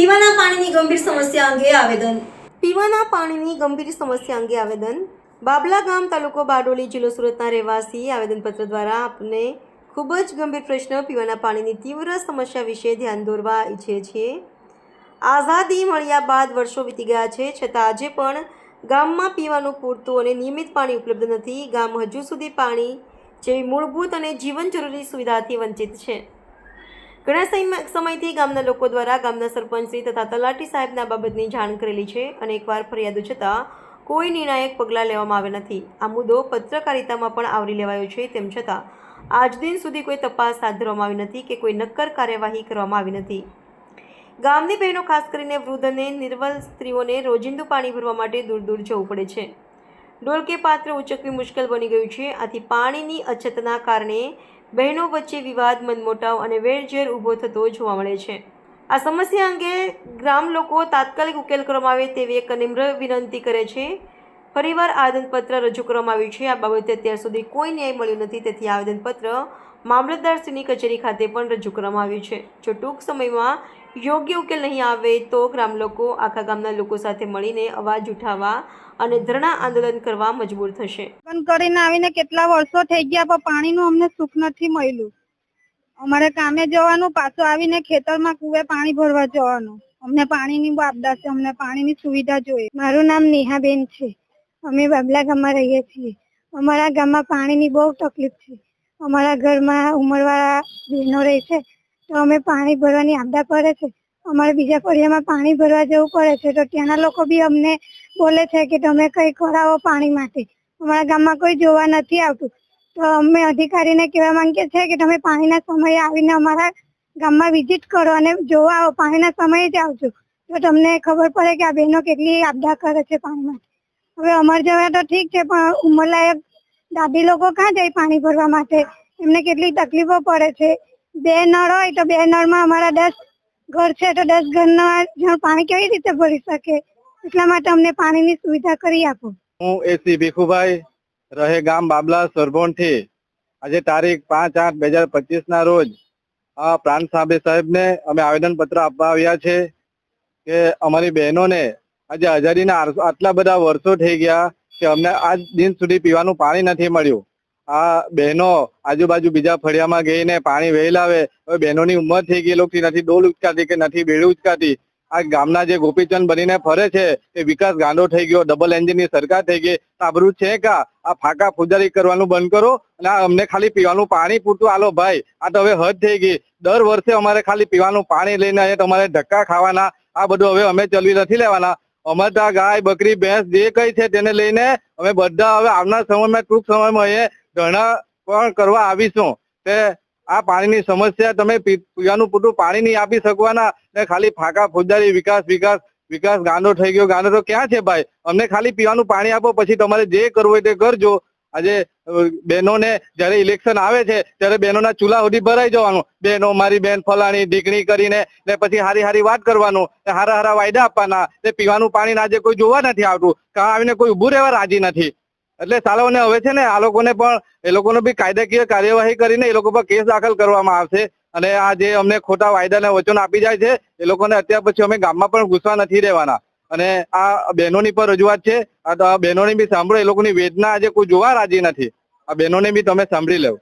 પીવાના પાણીની ગંભીર સમસ્યા અંગે આવેદન. પીવાના પાણીની ગંભીર સમસ્યા અંગે આવેદન. બાબલા ગામ, તાલુકો બારડોલી, જિલ્લો સુરતના રહેવાસી આવેદનપત્ર દ્વારા આપને ખૂબ જ ગંભીર પ્રશ્ન પીવાના પાણીની તીવ્ર સમસ્યા વિશે ધ્યાન દોરવા ઈચ્છીએ છીએ. આઝાદી મળ્યા બાદ વર્ષો વીતી ગયા છે, છતાં આજે પણ ગામમાં પીવાનું પૂરતું અને નિયમિત પાણી ઉપલબ્ધ નથી. ગામ હજુ સુધી પાણી જેવી મૂળભૂત અને જીવન જરૂરી સુવિધાથી વંચિત છે. ઘણા સમયથી ગામના લોકો દ્વારા ગામના સરપંચશ્રી તથા તલાટી સાહેબને આ બાબતની જાણ કરેલી છે. અનેકવાર ફરિયાદો છતાં કોઈ નિર્ણાયક પગલાં લેવામાં આવ્યા નથી. આ મુદ્દો પત્રકારિતામાં પણ આવરી લેવાયો છે. તેમ છતાં આજ દિન સુધી કોઈ તપાસ હાથ ધરવામાં આવી નથી કે કોઈ નક્કર કાર્યવાહી કરવામાં આવી નથી. ગામની બહેનો, ખાસ કરીને વૃદ્ધ અને નિર્બળ સ્ત્રીઓને રોજિંદુ પાણી ભરવા માટે દૂર દૂર જવું પડે છે. ડોલ કે પાત્ર ઉચકવી મુશ્કેલ બની ગયું છે. આથી પાણીની અછતના કારણે બહેનો વચ્ચે વિવાદ, મનમોટાવ અને વેરઝેર ઊભો થતો જોવા મળે છે. આ સમસ્યા અંગે ગ્રામ લોકો તાત્કાલિક ઉકેલ કરવામાં આવે તેવી એક નમ્ર વિનંતી કરે છે. ફરીવાર આવેદનપત્ર રજૂ કરવામાં આવ્યું છે. આ બાબતે અત્યાર સુધી કોઈ ન્યાય મળ્યો નથી. તેથી આવેદનપત્ર મામલતદારશ્રીની કચેરી ખાતે પણ રજૂ કરવામાં આવ્યું છે. જો ટૂંક સમયમાં યોગ્ય ઉકેલ નહીં આવે તો ગ્રામ લોકો આખા ગામના લોકો સાથે મળીને અવાજ ઉઠાવવા અને ધરણા આંદોલન કરવા મજબૂર થશે. પણ કરીને આવીને કેટલા વર્ષો થઈ ગયા પણ પાણીનું અમને સુખ નથી મળ્યું. અમારે કામે જવાનું, પાછું આવીને ખેતરમાં કુએ પાણી ભરવા જવાનું. અમને પાણીની બહુ આપદા છે. અમને પાણીની સુવિધા જોઈએ. મારું નામ નેહાબેન છે. અમે બાબલા ગામમાં રહીએ છીએ. અમારા ગામમાં પાણીની બહુ તકલીફ છે. અમારા ઘરમાં ઉંમરવાળા બહેનો રહે છે તો અમે પાણી ભરવાની આપદા પડે છે. અમારે બીજા ફળિયામાં પાણી ભરવા જવું પડે છે તો ત્યાંના લોકો બી અમને બોલે છે કે તમે કઈ કરાવો પાણી માટે. અમારા ગામમાં કોઈ જોવા નથી આવતું તો અમે અધિકારીને કહેવા માંગીએ છીએ કે તમે પાણીના સમયે આવીને અમારા ગામમાં વિઝિટ કરો અને જોવા આવો. પાણીના સમયે જ આવજો તો તમને ખબર પડે કે આ બહેનો કેટલી આપદા કરે છે પાણી માટે. હવે અમારે જવા તો ઠીક છે પણ ઉંમરલાયક દાદી લોકો ક્યાં જાય પાણી ભરવા માટે? એમને કેટલી તકલીફો પડે છે. 2 નળ હોય તો 2 નળમાં અમારા 10 ઘર છે તો 10 ઘરના જણ પાણી કેવી રીતે ભરી શકે? એટલા માટે અમને પાણીની સુવિધા કરી આપો. હું એસી ભીખુભાઈ, રહે ગામ બાબલા, સરભોણથી. આજે તારીખ 5/8/2025 ના રોજ આ પ્રાંત સાહેબને અમે આવેદનપત્ર આપવા આવ્યા છે કે અમારી બહેનોને આજે આઝાદીના આટલા બધા વર્ષો થઈ ગયા કે અમને આજ દિન સુધી પીવાનું પાણી નથી મળ્યું. આ બહેનો આજુબાજુ બીજા ફળિયામાં ગઈને પાણી વહી લાવે. હવે બહેનોની ઉંમર થઈ ગઈ, લોકોથી નથી ડોલ ઉચકાતી કે નથી બેડી ઉચકાતી. આ ગામના જે ગોપીચંદ બનીને ફરે છે એ વિકાસ ગાંડો થઈ ગયો. ડબલ એન્જિનની સરકાર થઈ ગઈ. આબરૂ છે કા? આ ફાકા ફુજારી કરવાનું બંધ કરો અને અમને ખાલી પીવાનું પાણી પૂરતું આલો ભાઈ. આ તો હવે હદ થઈ ગઈ. દર વર્ષે અમારે ખાલી પીવાનું પાણી લઈને તમારે ધક્કા ખાવાના. આ બધું હવે અમે ચલવી નથી લેવાના. અમારે તો ગાય, બકરી, ભેંસ જે કઈ છે તેને લઈને અમે બધા હવે આવનાર સમયમાં ટૂંક સમયમાં એ ધરણા પણ કરવા આવીશું. તે આ પાણીની સમસ્યા તમે પીવાનું પૂરતું પાણી નહીં આપી શકવાના ને ખાલી ફાકા ફોજદારી વિકાસ ગાંડો થઈ ગયો. ગાંડો તો ક્યાં છે ભાઈ? અમને ખાલી પીવાનું પાણી આપો, પછી તમારે જે કરવું હોય તે કરજો. આજે બહેનોને જયારે ઇલેક્શન આવે છે ત્યારે બહેનોના ચૂલા સુધી ભરાઈ જવાનું. બહેનો મારી બેન ફલાણી ઢીકણી કરીને ને પછી હારી વાત કરવાનું, હારા વાયદા આપવાના. તે પીવાનું પાણી આજે કોઈ જોવા નથી આવતું. કાં આવીને કોઈ ઉભું રહેવા રાજી નથી. એટલે સાલાઓને હવે છે ને આ લોકોને પણ એ લોકોને બી કાયદાકીય કાર્યવાહી કરીને એ લોકો પર કેસ દાખલ કરવામાં આવશે. અને આ જે અમને ખોટા વાયદાને વચન આપી જાય છે એ લોકોને અત્યાર પછી અમે ગામમાં પણ ઘૂસવા નથી રહેવાના. અને આ બહેનોની પર રજૂઆત છે. આ બહેનોની બી સાંભળો. એ લોકોની વેદના આજે કોઈ જોવા રાજી નથી. આ બહેનોને બી તમે સાંભળી લો.